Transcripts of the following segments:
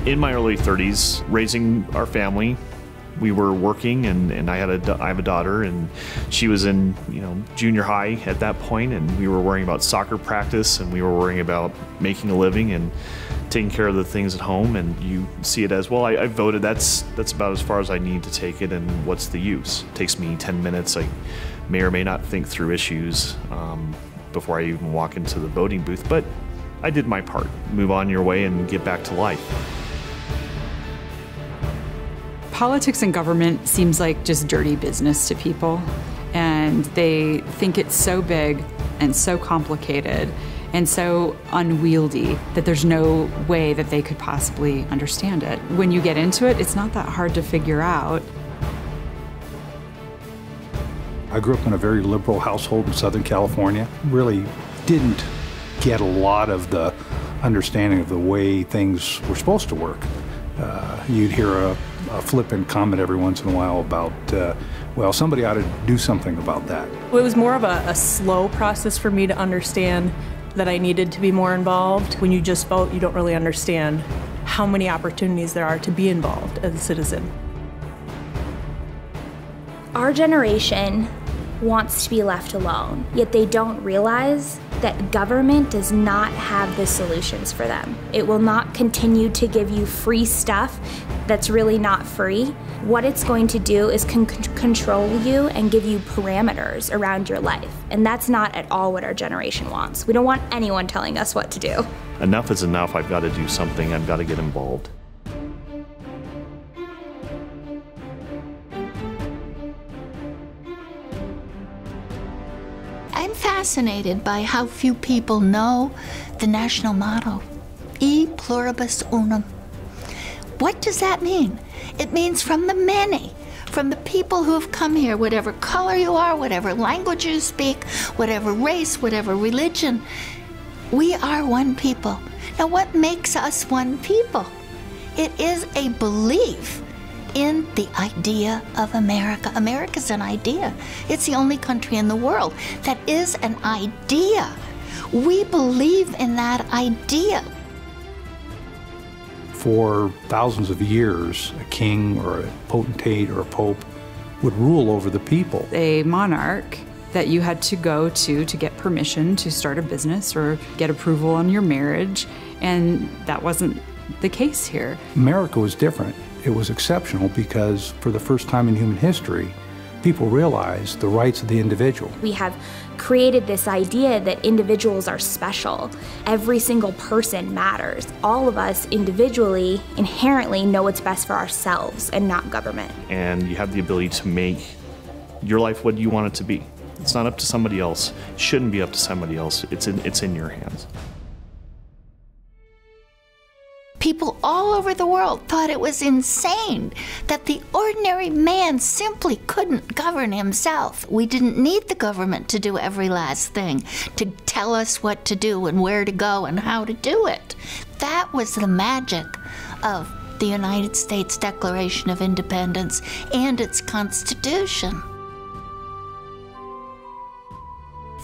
In my early 30s, raising our family, we were working, and I have a daughter, and she was in junior high at that point, and we were worrying about soccer practice, and we were worrying about making a living and taking care of the things at home. And you see it as, well, I voted, that's about as far as I need to take it, and what's the use? It takes me 10 minutes. I may or may not think through issues before I even walk into the voting booth, but I did my part. Move on your way and get back to life. Politics and government seems like just dirty business to people, and they think it's so big and so complicated and so unwieldy that there's no way that they could possibly understand it. When you get into it, it's not that hard to figure out. I grew up in a very liberal household in Southern California. Really didn't get a lot of the understanding of the way things were supposed to work. You'd hear a flippant comment every once in a while about, well, somebody ought to do something about that. It was more of a slow process for me to understand that I needed to be more involved. When you just vote, you don't really understand how many opportunities there are to be involved as a citizen. Our generation wants to be left alone, yet they don't realize that government does not have the solutions for them. It will not continue to give you free stuff that's really not free. What it's going to do is control you and give you parameters around your life. And that's not at all what our generation wants. We don't want anyone telling us what to do. Enough is enough. I've got to do something. I've got to get involved. I'm fascinated by how few people know the national motto, E pluribus unum. What does that mean? It means from the many, from the people who have come here, whatever color you are, whatever language you speak, whatever race, whatever religion, we are one people. Now, what makes us one people? It is a belief in the idea of America. America's an idea. It's the only country in the world that is an idea. We believe in that idea. For thousands of years, a king or a potentate or a pope would rule over the people. A monarch that you had to go to get permission to start a business or get approval on your marriage, and that wasn't the case here. America was different. It was exceptional because for the first time in human history, people realized the rights of the individual. We have created this idea that individuals are special. Every single person matters. All of us individually inherently know what's best for ourselves and not government. And you have the ability to make your life what you want it to be. It's not up to somebody else. It shouldn't be up to somebody else. It's in your hands. People all over the world thought it was insane that the ordinary man simply couldn't govern himself. We didn't need the government to do every last thing, to tell us what to do and where to go and how to do it. That was the magic of the United States Declaration of Independence and its Constitution.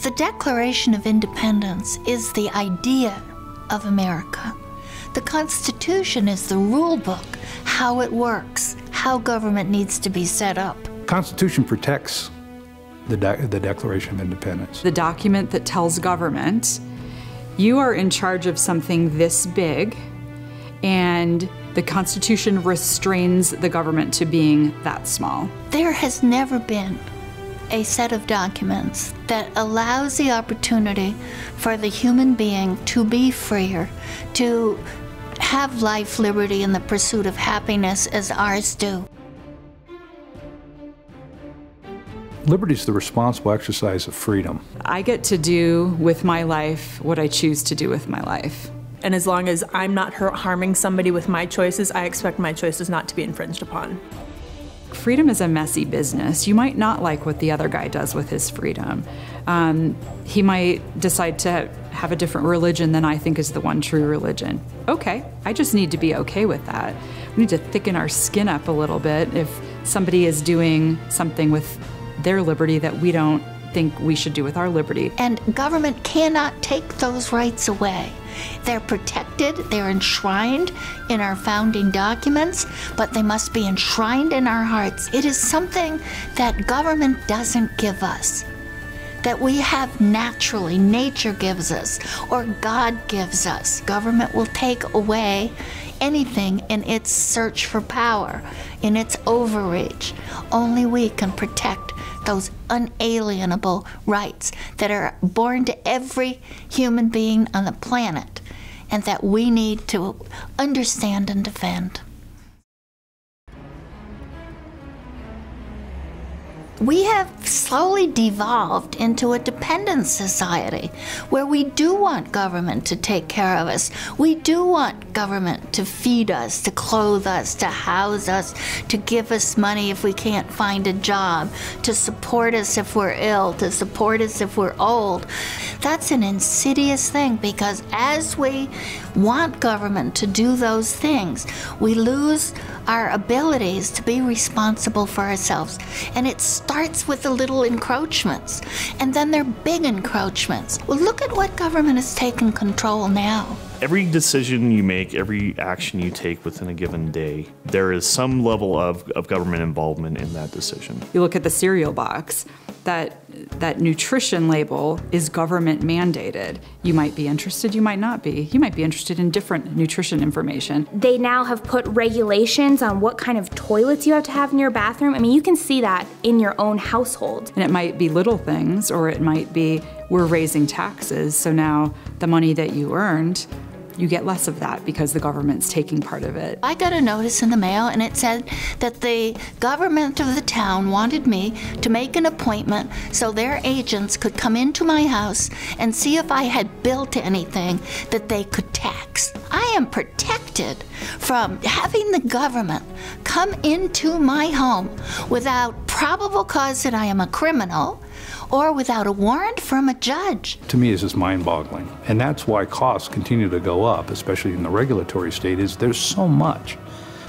The Declaration of Independence is the idea of America. The Constitution is the rule book, how it works, how government needs to be set up. The Constitution protects the Declaration of Independence. The document that tells government, you are in charge of something this big, and the Constitution restrains the government to being that small. There has never been a set of documents that allows the opportunity for the human being to be freer, to have life, liberty, and the pursuit of happiness as ours do. Liberty is the responsible exercise of freedom. I get to do with my life what I choose to do with my life. And as long as I'm not harming somebody with my choices, I expect my choices not to be infringed upon. Freedom is a messy business. You might not like what the other guy does with his freedom. He might decide to have a different religion than I think is the one true religion. Okay, I just need to be okay with that. We need to thicken our skin up a little bit if somebody is doing something with their liberty that we don't think we should do with our liberty. And government cannot take those rights away. They're protected, they're enshrined in our founding documents, but they must be enshrined in our hearts. It is something that government doesn't give us, that we have naturally, nature gives us, or God gives us. Government will take away anything in its search for power, in its overreach. Only we can protect those unalienable rights that are born to every human being on the planet and that we need to understand and defend. We have slowly devolved into a dependent society where we do want government to take care of us. We do want government to feed us, to clothe us, to house us, to give us money if we can't find a job, to support us if we're ill, to support us if we're old. That's an insidious thing, because as we want government to do those things, we lose our abilities to be responsible for ourselves. And it starts with the little encroachments, and then they're big encroachments. Well, look at what government has taken control now. Every decision you make, every action you take within a given day, there is some level of government involvement in that decision. You look at the cereal box, that nutrition label is government mandated. You might be interested, you might not be. You might be interested in different nutrition information. They now have put regulations on what kind of toilets you have to have in your bathroom. I mean, you can see that in your own household. And it might be little things, or it might be we're raising taxes, so now the money that you earned, you get less of that because the government's taking part of it. I got a notice in the mail, and it said that the government of the town wanted me to make an appointment so their agents could come into my house and see if I had built anything that they could tax. I am protected from having the government come into my home without probable cause that I am a criminal, or without a warrant from a judge. To me, it's just mind-boggling. And that's why costs continue to go up, especially in the regulatory state, is there's so much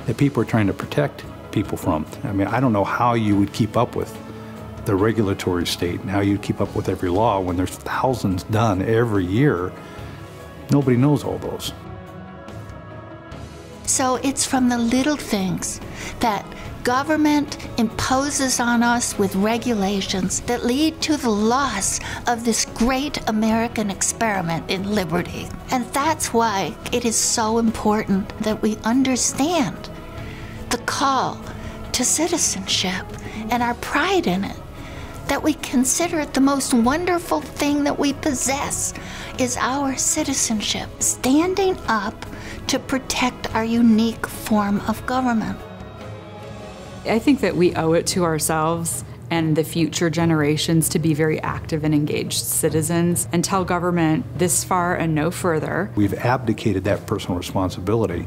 that people are trying to protect people from. I mean, I don't know how you would keep up with the regulatory state and how you'd keep up with every law when there's thousands done every year. Nobody knows all those. So it's from the little things that government imposes on us with regulations that lead to the loss of this great American experiment in liberty. And that's why it is so important that we understand the call to citizenship and our pride in it, that we consider it the most wonderful thing that we possess is our citizenship, standing up to protect our unique form of government. I think that we owe it to ourselves and the future generations to be very active and engaged citizens and tell government this far and no further. We've abdicated that personal responsibility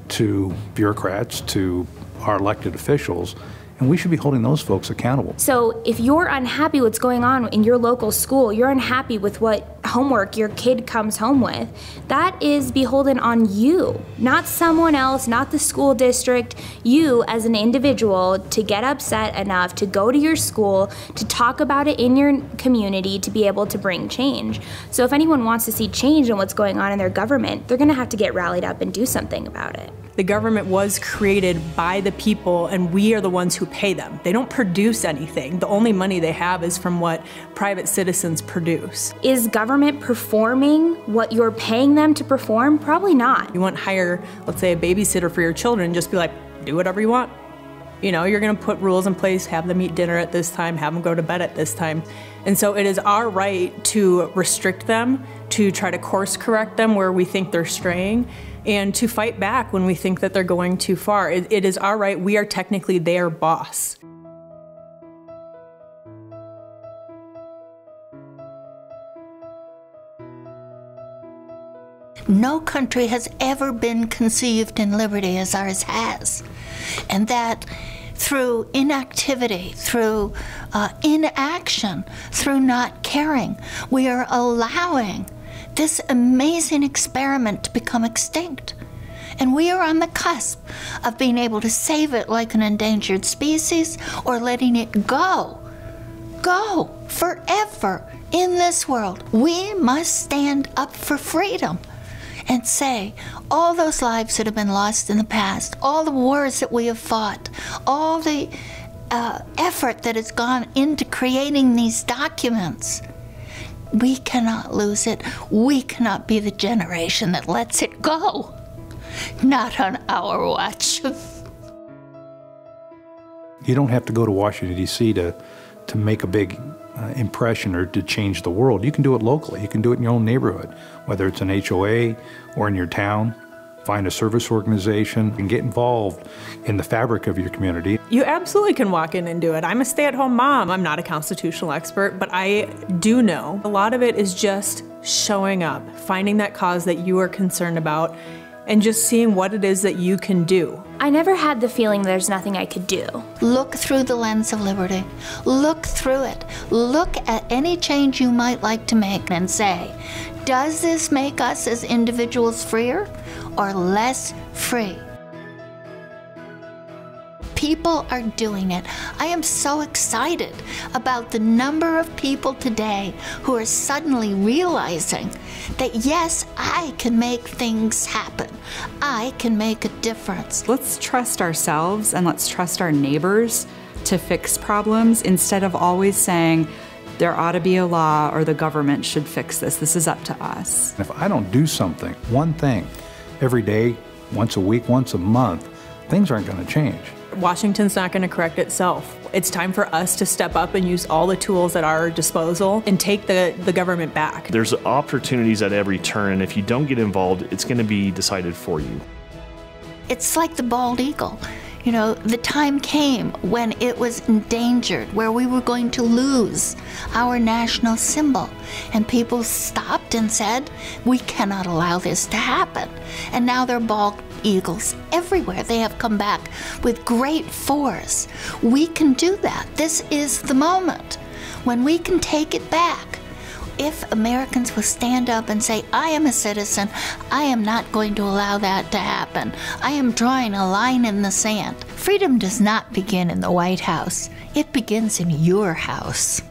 to bureaucrats, to our elected officials, and we should be holding those folks accountable. So if you're unhappy with what's going on in your local school, you're unhappy with what homework your kid comes home with, that is beholden on you, not someone else, not the school district, you as an individual to get upset enough to go to your school, to talk about it in your community, to be able to bring change. So if anyone wants to see change in what's going on in their government, they're gonna have to get rallied up and do something about it. The government was created by the people, and we are the ones who pay them. They don't produce anything. The only money they have is from what private citizens produce. Is government performing what you're paying them to perform? Probably not. You wouldn't hire, let's say, a babysitter for your children, just be like, do whatever you want. You know, you're gonna put rules in place, have them eat dinner at this time, have them go to bed at this time. And so it is our right to restrict them, to try to course correct them where we think they're straying, and to fight back when we think that they're going too far. It is our right. We are technically their boss. No country has ever been conceived in liberty as ours has. And that through inactivity, through inaction, through not caring, we are allowing this amazing experiment to become extinct. And we are on the cusp of being able to save it like an endangered species or letting it go go forever in this world. We must stand up for freedom and say, all those lives that have been lost in the past, all the wars that we have fought, all the effort that has gone into creating these documents, we cannot lose it. We cannot be the generation that lets it go. Not on our watch. You don't have to go to Washington, D.C. to make a big impression or to change the world. You can do it locally. You can do it in your own neighborhood, whether it's an HOA or in your town. Find a service organization and get involved in the fabric of your community. You absolutely can walk in and do it. I'm a stay-at-home mom. I'm not a constitutional expert, but I do know a lot of it is just showing up, finding that cause that you are concerned about, and just seeing what it is that you can do. I never had the feeling there's nothing I could do. Look through the lens of liberty. Look through it. Look at any change you might like to make and say, does this make us as individuals freer or less free? People are doing it. I am so excited about the number of people today who are suddenly realizing that yes, I can make things happen. I can make a difference. Let's trust ourselves and let's trust our neighbors to fix problems instead of always saying there ought to be a law or the government should fix this. This is up to us. If I don't do something, one thing, every day, once a week, once a month, things aren't going to change. Washington's not going to correct itself. It's time for us to step up and use all the tools at our disposal and take the government back. There's opportunities at every turn, and if you don't get involved, it's going to be decided for you. It's like the bald eagle. You know, the time came when it was endangered, where we were going to lose our national symbol. And people stopped and said, we cannot allow this to happen. And now there are bald eagles everywhere. They have come back with great force. We can do that. This is the moment when we can take it back. If Americans will stand up and say, I am a citizen, I am not going to allow that to happen. I am drawing a line in the sand. Freedom does not begin in the White House. It begins in your house.